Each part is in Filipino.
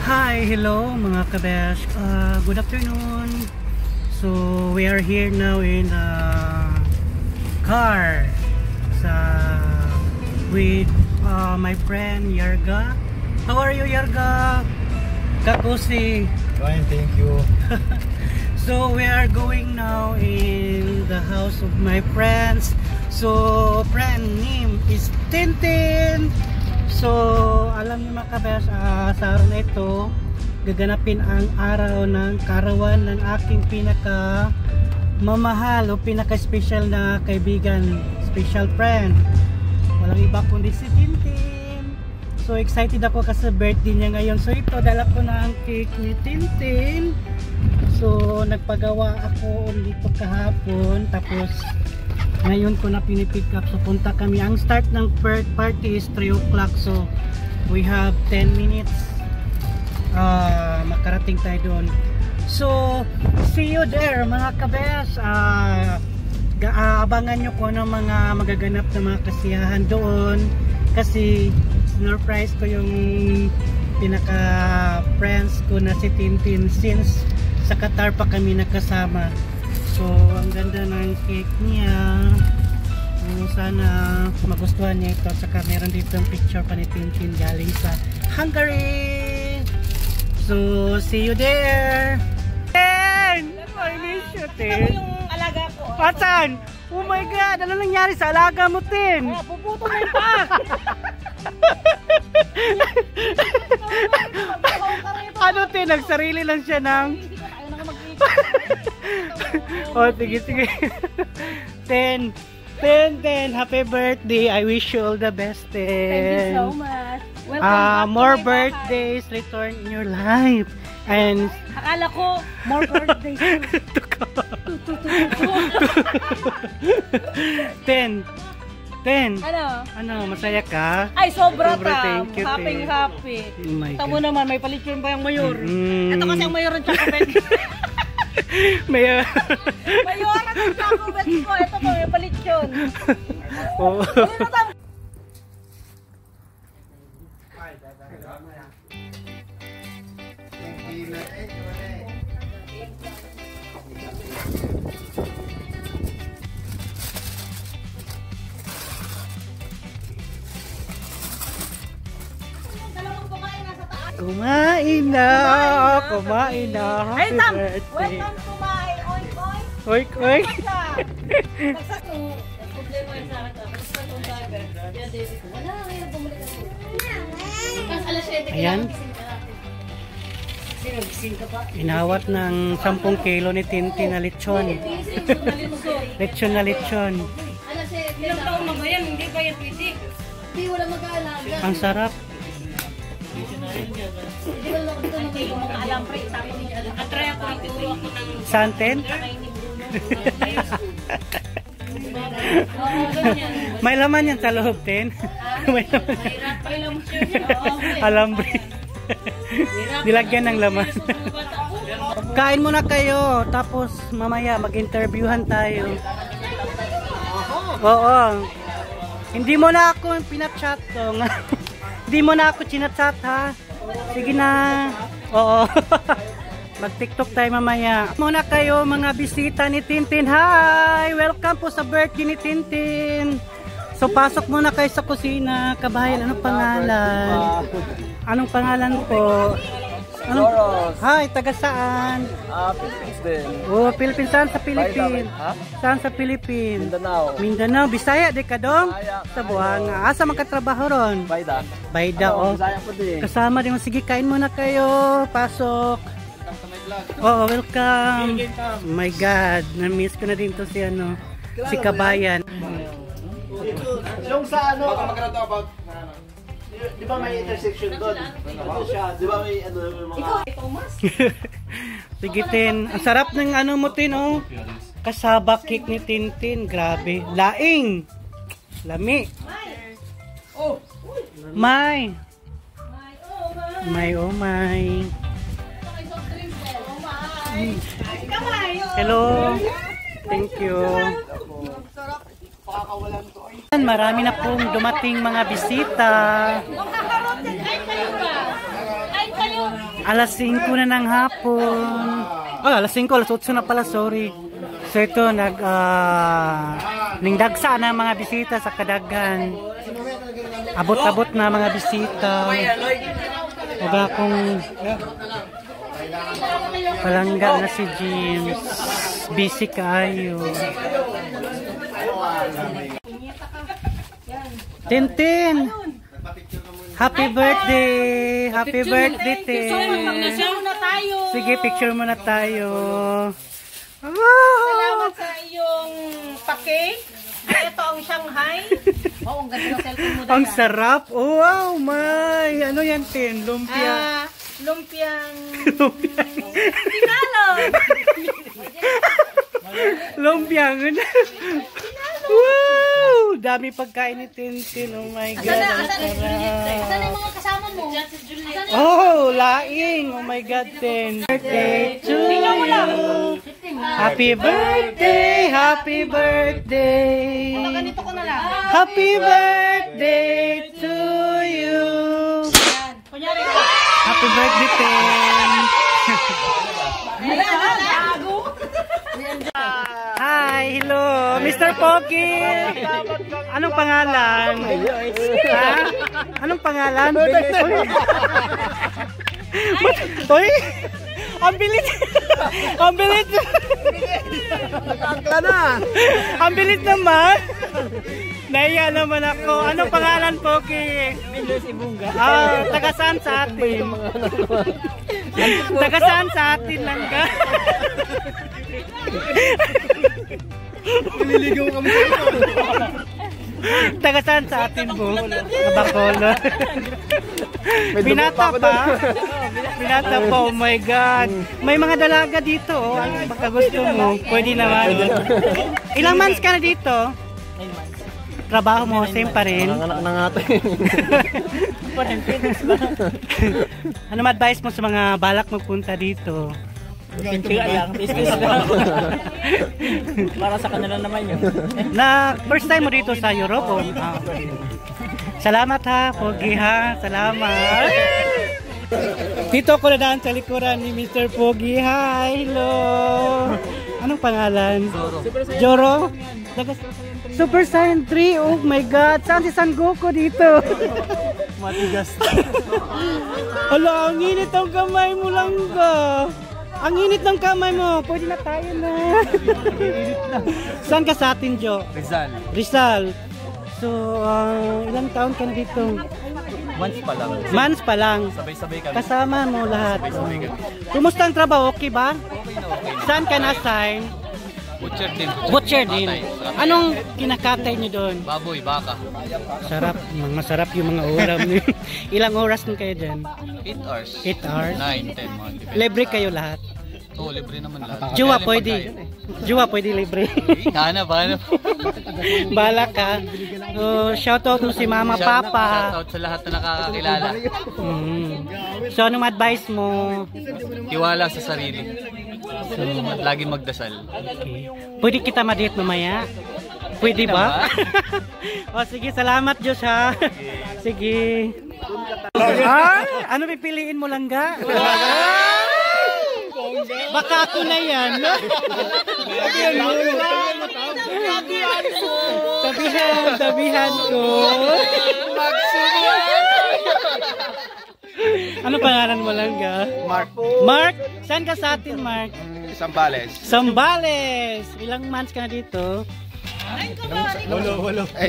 Hi, hello mga kabesh. Good afternoon. So we are here now in a car with my friend Yarga. How are you, Yarga? Kakusi. Fine, thank you. So we are going now in the house of my friends. So friend name is Tintin. So alam niyo mga kabesh, sa araw na ito gaganapin ang araw ng karawan ng aking pinaka mamahal o pinaka special na kaibigan, special friend. Walang iba kundi si Tintin. So excited ako kasi birthday niya ngayon. So ito, dala ko na ang cake ni Tintin. So nagpagawa ako dito kahapon, tapos ngayon ko na pinipick up. So punta kami. Ang start ng party is 3 o'clock. So we have 10 minutes makarating tayo doon. So see you there mga kabes. Abangan nyo ko ng mga magaganap na mga kasiyahan doon, kasi surprise ko yung pinaka friends ko na si Tintin since sa Qatar pa kami nakasama. So ang ganda ng cake niya. Sana magustuhan niya ito. Saka meron dito ang picture pa ni Tintin galing sa Hungary. So see you there. Ten! I miss you, Ten. Ito yung alaga ko. Asan? Oh my God! Ano nangyari sa alaga mo, Ten? Puputo na yung pa! Ano, Ten? Nagsarili lang siya ng... Oh, sige, sige. Ten, happy birthday. I wish you all the best, Ten. Thank you so much. Welcome more birthdays return in your life. And akala ko, more birthdays. Ten, ano, masaya ka? Ay, sobra ta. Thank you, Happy. Oh my Tamo God. naman, may palityon pa yung mayor. Ito kasi ang mayor ng chocolate. Mayor ng chocolate ko. Ito po, may palityon. Oh. Kumain na. Hey, Happy Tam! birthday. Welcome to my oink oink. Oink, oink. Problema yun sa akin. Basta itong driver. Yan, David. Wala, ngayon bumalik ako. Tapos alas 7 Ayan. gising ka pa. Inawat ng 10 kilo ni Tintin na lechon. Lechon na lechon. Alas 7. Ilang taon na ba yan? Hindi ba yan pwede? Hindi, wala mag-aalaga. Ang sarap. Hindi ba lang dito nung yung mga alambre. Sabi niya, atry ako, ituro ako ng... Santen? May laman yan sa loob, Ten. May laman. Alambre. Nilagyan ng laman. Kain muna kayo, tapos mamaya mag-interviewhan tayo. Oo. Hindi mo na ako pinachat. Hindi mo na ako chinachat, ha? Sige na. Oo. Mag-TikTok tayo mamaya. Muna kayo mga bisita ni Tintin. Hi! Welcome po sa birthday ni Tintin. So pasok muna kayo sa kusina. Kabayan, anong pangalan? Anong pangalan po? Soros. Hi, taga saan? Philippines din. Oh, Philippines. Saan sa Philippines? Ha? Saan sa Philippines? Mindanao. Mindanao. Bisaya, di ka dong? Bisaya. Sa Buhanga. Asa magkatrabaho ron? Bayda. Bayda, oh. Bisaya po din. Kasama din. Sige, kain muna kayo. Pasok. Oh, welcome. Oh my God. Na-miss ko na din to si ano, si Kabayan. Yung sa ano, baka magkano about di ba may intersection doon? Di ba may ano mga... Ikaw, Thomas? Sige, Tin. Ang sarap ng ano mo, Tin, oh. Kasaba cake ni Tintin. Grabe. Laing. Lami. Oh! May. May, oh my. Hello. Thank you. Marami na pong dumating mga bisita. Kain kayo ba? Kain kayo! Alas 5 na ng hapon. Oh, alas 5, alas 8 na pala, sorry. So ito, ningdagsa na mga bisita sa Kadagan. Abot-abot na mga bisita. Huwag akong palangga na si James. Busy kaayo. Tintin! Happy birthday! Happy birthday, Tin! Sige, picture muna tayo. Salamat sa iyong pa-cake. Ito ang Shanghai. Oh, ang ganda ng cellphone mo. Ang sarap! Oh, wow, may! Ano yan, Tin? Lumpia. Lumpiang... Lumpiang. Wow! Dami pagkain ni Tintin. Oh my God. Asan yung mga kasama mo? Oh, laing. Oh my God, Tin. Birthday to you. Happy birthday. Happy birthday. Ganito ko na lang. Happy birthday to you. Happy birthday, Tin. Hi, hello, Mr. Pogi. Anong pangalan? Ha? Anong pangalan? Uy! Ang bilis! Ang bilis! Nagkakla na! Ang bilis naman! Naiya naman ako. Anong pangalan, Pogi? Bilos Ibunga. Ah, taga saan sa atin? Taga saan sa atin lang ka? Nililigaw kami sa ito. Taga saan sa atin po? Bacolod. Binata pa? Binata pa, oh my God. May mga dalaga dito, oh. Baka gusto mo. Pwede naman. Ilang months ka na dito? 9 months. Trabaho mo, same pa rin? Nanganak na nga tayo. Ano ma-advise mo sa mga balak magpunta dito? Pintiga lang, business lang. Para sa kanila naman yun. Na first time mo dito sa Europe? Oh? Ah. Salamat ha, Pogi ha. Salamat. Dito ako na daan sa likuran ni Mr. Pogi. Hi, hello. Anong pangalan? Joro. Super Saiyan 3. Oh my God. Saan si San Goku dito? Matigas. Hala, ang init ang kamay mo lang ka. Ang init ng kamay mo. Pwede na tayo na. Saan ka sa atin, Jo? Rizal. Rizal. So, ilang taon ka na dito? Months pa lang. Months pa lang. Sabay-sabay kami. Kasama mo lahat. Sabay-sabay kami. Kumusta ang trabaho? Okay ba? Okay na okay. Saan ka na-assign? Butcher din. Butcher din. Anong kinakatay niyo doon? Baboy, baka. Sarap. Masarap yung mga ulam niyo. Ilang oras nung kayo dyan? 8 hours. 8 hours? 9, 10 mga. Depende Libre sa- kayo lahat? Oo, libre naman lahat. Jowa Kaya pwede. Jowa pwede libre. Hanap. Bala ka. Shoutout mo si Mama, Papa. Shoutout sa lahat na nakakakilala. So, anong advice mo? Tiwala sa sarili. At laging magdasal. Okay. Pwede kita ma-date mamaya? Pwede ba? O sige, salamat Diyos ha. Sige. Ano pipiliin mo lang ga? Baka ako na yan. Tabihan ko. Ano pangalan mo lang ga? Mark. Mark? Saan ka sa atin, Mark? Sambales. Sambales! Ilang months ka na dito? 8 8.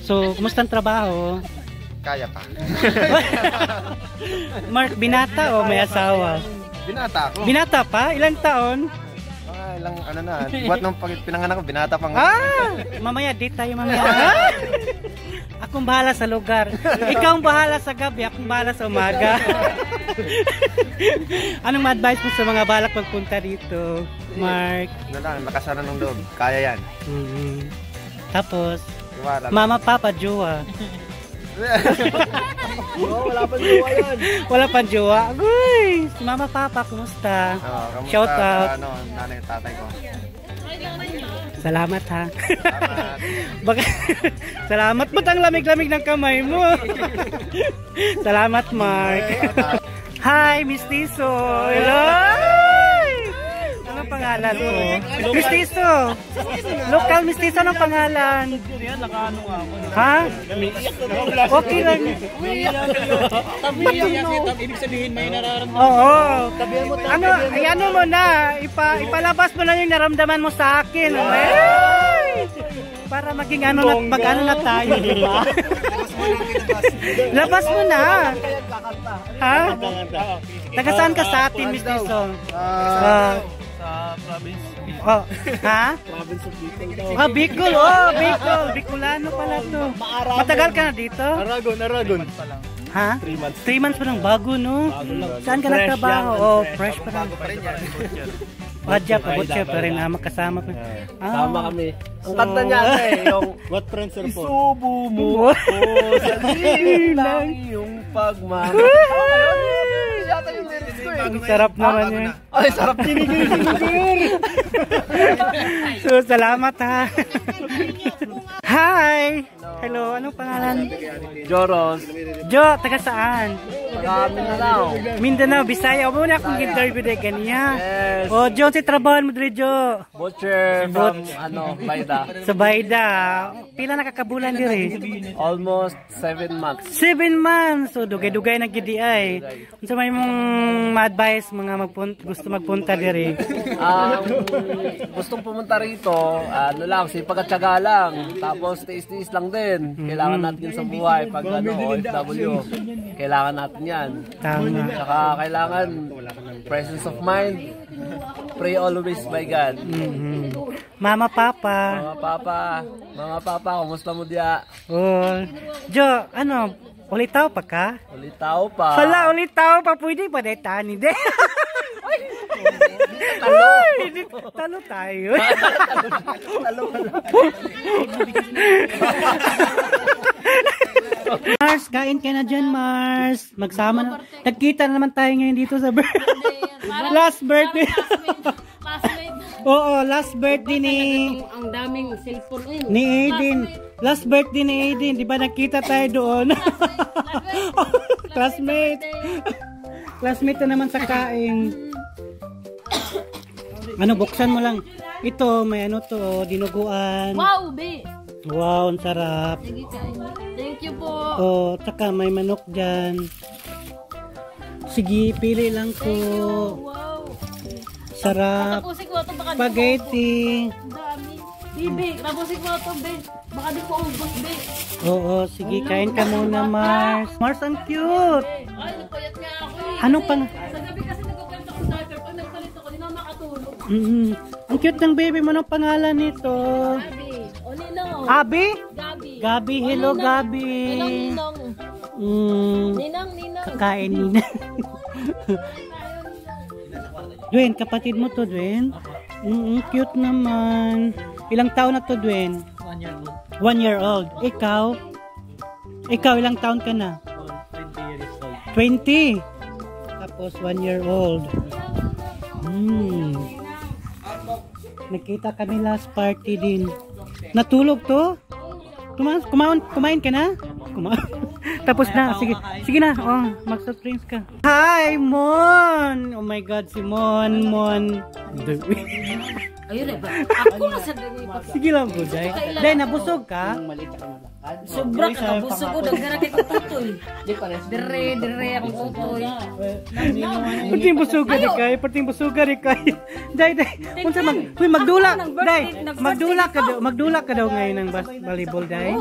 So, kumusta ang trabaho? Kaya pa. Mark, binata o may asawa? Binata ako. Binata pa? Ilang taon? Mga ilang ano na. Buat nung pinanganak ko, binata pa nga. Mamaya, date tayo mamaya. Akong bahala sa lugar. Ikaw ang bahala sa gabi, akong bahala sa umaga. Anong ma-advise mo sa mga balak magpunta dito, Mark? Ano lang, nakasana ng loob. Kaya yan. Tapos, Tiwala. Mama, Papa, Jowa. Wala pa jowa yan. Wala pang jowa. Agoy! Si Mama, Papa, kumusta? Kamusta Shout out. Ano, nanay, tatay ko. Salamat ha. Baka, salamat ba't ang lamig-lamig ng kamay mo? Salamat Mark. Hi Miss Tiso. Hello. Anong pangalan mo? Miss Tiso. Local Miss Tiso, anong pangalan? Ha? Okay lang. Ibig sabihin may nararamdaman. Oo. Ano mo na, ipalabas mo na yung naramdaman mo sa akin. Ay! Para maging mag-ano na tayo, di ba? Labas mo na. Ha? Taga saan ka sa atin, Miss Tiso? Sa province. Oh, ha? Province of Bicol. Ah, Bicol. Oh, Bicol. Bicolano pala to. Matagal ka na dito? Aragon. Ha? 3 months. 3 months pa lang. Bago, no? Saan ka nagtrabaho? Oh, fresh pa lang. Radya pa, butcher pa rin. Makasama pa. Sama kami. Ang kanta niya yung What friends are for? isubo mo ako sa lang yung pagmamahal. Yata yung lyrics ko eh. Ang sarap naman yun. Ay, sarap tinigil. So, salamat ha. Hi! Hello, anong pangalan? Joros. Jo, taga saan? Mindanao. Mindanao, Bisaya. O muna akong interview de kanya. Yes. O, Jo, si trabaho mo dito, Jo. Butcher from Baida. Sa Baida. Pila nakakabulan diri? Almost 7 months. 7 months. So, dugay-dugay na gidi ay. Unsa may mong ma-advise mga gusto magpunta diri? Gustong pumunta rito, ano lang, sipag at tiyaga lang. Tapos tiis-tiis lang din. Kailangan natin sa buhay pag OFW. Kailangan natin yan. Tama. Saka kailangan presence of mind. Pray always by God. Mama, Papa. Mga papa, kumusta mo diya? Oh. Jo, ano, ulitaw pa ka? Ulitaw pa. Hala, ulitaw pa. Pwede pa dahil tani de. Talo tayo. Mars, kain ka na dyan, Mars. Magsama na. Nagkita na naman tayo ngayon dito sa last birthday. Oo, last birthday ni Ang daming cellphone ni Aiden. Last birthday ni Aiden. Di ba nakita tayo doon? Classmate. Classmate na naman sa kain. Ano, buksan mo lang. Ito, may ano to, dinuguan. Wow, be. Wow, ang sarap. Sige, kain. Thank you po. Oh, tsaka may manok dyan. Sige, pili lang ko. Wow. Sarap. Tapusin ko ito baka Spaghetti. Ang dami. Bibi, tapusin ko ito, be. Baka di ko ubos, be. Oo, sige, kain ka muna, Mars. Mars, ang cute. Ay, nagpayat nga ako eh. Anong pang... Sa gabi kasi nagkukwento ko sa diaper. Pag nagpalit ako, di na makatulog. Ang cute ng baby mo. Anong pangalan nito? Gabi. O, Ninong. Abi? Gabi. Gabi, hello, Ninong. Gabi. Ninong. Ninong. Kakain nina. Dwayne, kapatid mo to, Dwayne? Cute naman. Ilang taon na to, Dwayne? 1 year old. 1 year old. Ikaw? Ikaw, ilang taon ka na? 20 years old. 20. Tapos 1 year old. Nakita kami last party din. Natulog to? Kumain ka na? Tapos na. Sige na. Oh, mag-soft drinks ka. Hi, Mon! Oh my God, si Mon. Ayun ba? Ako na sa dali pa. Sige lang po, Day. Day, nabusog ka? Sobra ka, busog ko. Nagdara kay kututoy. Dire akong kutoy. Perting busog ka di kay. Perting busog ka di kay. Day. Unsa magdula. Day, magdula ka daw ngayon ng volleyball, Day.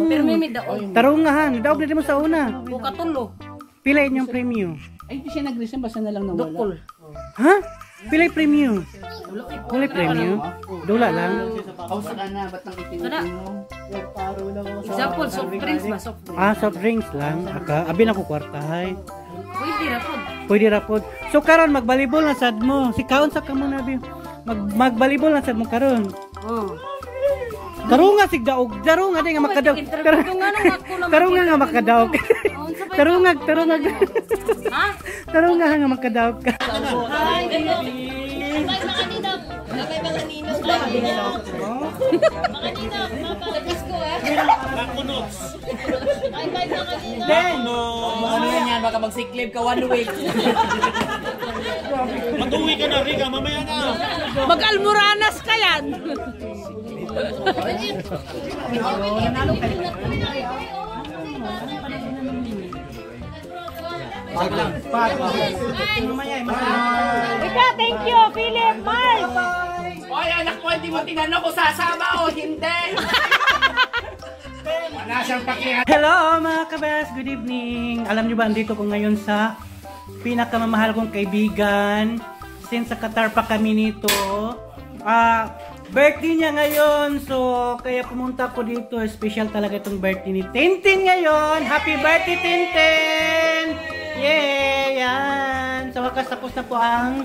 Pero may daon. Tarungahan. Daog na mo sa una. Bukatulo. Pila inyong premyo? Ay, di siya nag-resign. Basta na lang nawala. Dukol. Ha? Pila premyo? Wala premyo? Dula lang. Kausa ka na. Ba't nang itinutino mo? Example, soft drinks ba? Soft drinks. Ah, soft drinks lang. Abi na ko kwartahay. Pwede na po. Pwede ra pod. So karon magbalibol na sad mo. Si kaon sa kamo na bi. Magbalibol na sad mo karon. Oh. Karunga sig daog. Karunga di nga makadaog. Karunga nga makadaog. Tarungag. Ha? Tarunga nga makadaog ka. Hi, baby. Bye, mga ninang. May mga ninong ka. Mga ninong, mapalakas ko ah. Makunots. Ay, kahit mga ninong. Then, Ano yan, baka magsiklib ka 1 week. Matuwi ka na, Rika, mamaya na. Mag-almoranas ka yan. Ika, thank you, Philip, Mars. Oy, anak ko, hindi mo tinanong kung sasama o hindi. Wala siyang pakihan. hello mga kabes, good evening. Alam nyo ba, andito ko ngayon sa pinakamamahal kong kaibigan. Since sa Qatar pa kami nito. Birthday niya ngayon. So, kaya pumunta ko dito. Special talaga itong birthday ni Tintin ngayon. Happy birthday, Tintin! Yay! Yan! Sa wakas tapos na po ang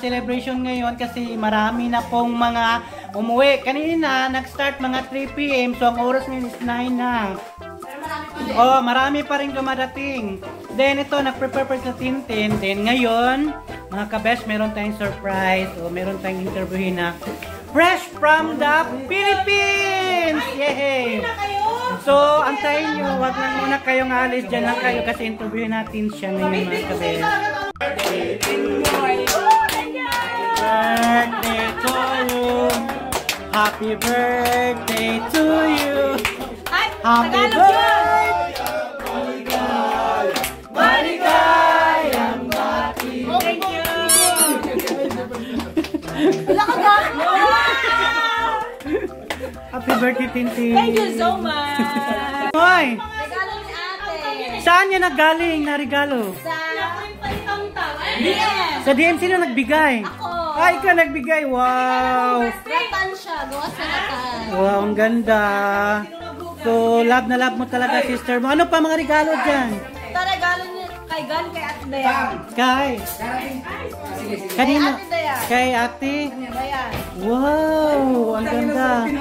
celebration ngayon kasi marami na pong mga umuwi. Kanina, nag-start mga 3 PM. So, ang oras ngayon is 9 na. Oh, marami pa rin dumadating. Then, ito, nag-prepare pa sa Tintin. Then, ngayon, mga kabes, meron tayong surprise. O, meron tayong interviewin na fresh from the Philippines! Yay! So, antayin nyo. Huwag lang muna kayong alis. Diyan lang kayo kasi interviewin natin siya ngayon, mga kabes. Birthday to you. Happy birthday to you. Happy birthday. Maligay ang bati. Thank you. Happy birthday, Tintin. Thank you so much. Hoy, Regalo ni ate. saan niya naggaling na regalo? Sa Yes. Sa DM, sino nagbigay? Ako. Ay, ikaw nagbigay. Wow. Ratan siya. Gawa sa ratan. Wow, ang ganda. So, love na love mo talaga, sister mo. Ano pa mga regalo dyan? Ito regalo niya kay Gan, kay Ate Dea. Kay? Kanina? Ate Dea. Kay ate? Ayan. Wow, ang ganda.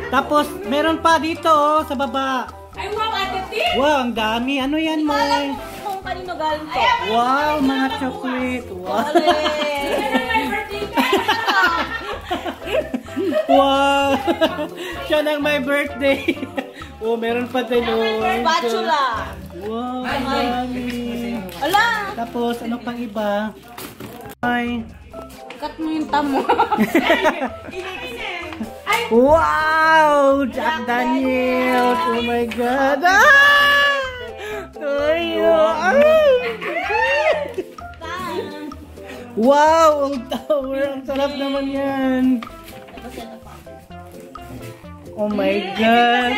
Tapos, meron pa dito, oh, sa baba. Ay, wow, Ate Tim. Wow, ang dami. Ano yan, mo? Kung kanino galing to. Wow, mga chocolate. Wow. Wow. Siya nang my birthday. Oh, meron pa din, oh. Spatula. Wow, ang dami. Ala. Tapos, ano pang iba? Ay. Cut mo yung tamo. Wow! Jack Daniels! Oh my God! Ah! Toyo! Wow! Ang tower! Ang sarap naman yan! Oh my God!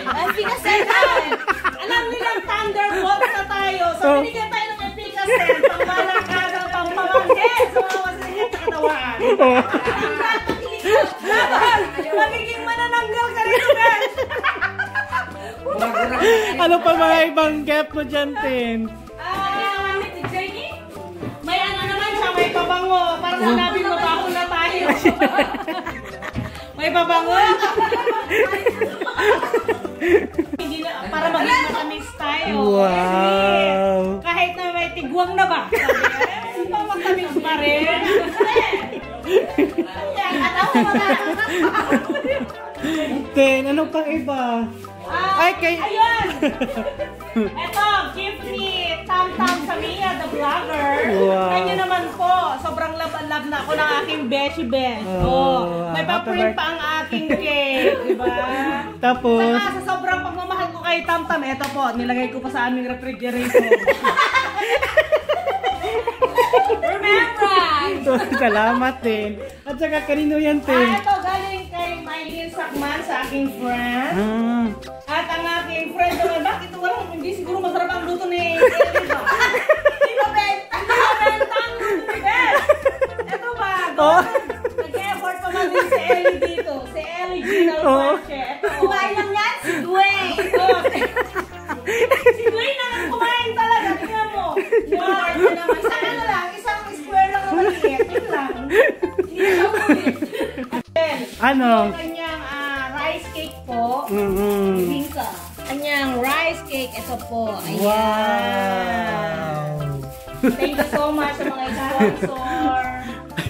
Ang pinasendan. Alam nilang Thunderbolt na tayo. So, binigyan tayo ng Epicacent. Pangmalakagang pampamangge. So, mawasalit sa katawaan. Laban! Magiging manananggal ka rin, guys. Ano pa mga ibang gap mo dyan, Tin? May ano naman siya, may pabango. Para sanabi mo ba ako na tayo. May pabango. Hindi na, para maging matamis tayo. Wow! Kahit na may tigwang na ba? Sabi, matamis pa rin. Tin, ano pang iba? Ay, kay... Ayun! Eto, gift ni Tam Tam Samia, the vlogger. Wow. Kanya naman po, sobrang love na ako ng aking Beshi Besh. Oh, May pa-print pa ang aking cake, diba? Tapos... Saka sa sobrang pagmamahal ko kay Tam Tam, eto po, nilagay ko pa sa aming refrigerator. Remember! Salamat, Tin. At saka kanino yan, Tin? Ito, galing kay Mylene Sakman sa aking friend. Ah. At ang aking friend naman, bakit walang, hindi siguro masarap ang luto ni Ellie ba? Hindi ba, Ben? Hindi ba, Ben? Ben? Ito ba? Oh. Nag-effort pa man din si Ellie dito. Si Ellie Ginal Pache. Ito. Kumain lang yan si Dwayne. Oh. Si Dwayne naman kumain talaga. Tingnan mo. Lord, naman. Sa ano lang, isang square lang naman liit. Yun lang. Hindi siya ulit. Ano? Yung kanyang rice cake po. Bingka. Kanyang rice cake. Ito po. Ayan. Wow! Thank you so much sa mga sponsor.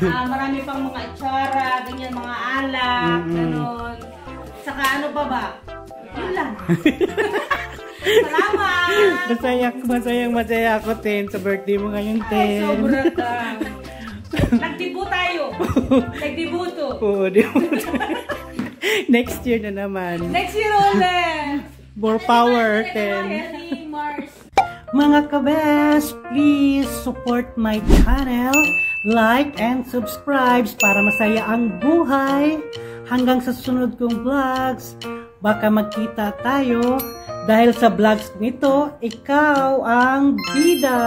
Marami pang mga itsara, ganyan, mga alak, ganon. Saka ano pa ba? Yun lang. Salamat! Masaya ako, Ten, sa birthday mo ngayon, Ay, Ten. sobra ka. Nagdibu tayo. Nagdibuto. Oo, di mo. Next year na naman. Next year ulit. More power, Ten. Healthy Mars. Mga kabes, please support my channel, like and subscribe para masaya ang buhay. Hanggang sa susunod kong vlogs, baka magkita tayo dahil sa vlogs nito, ikaw ang bida.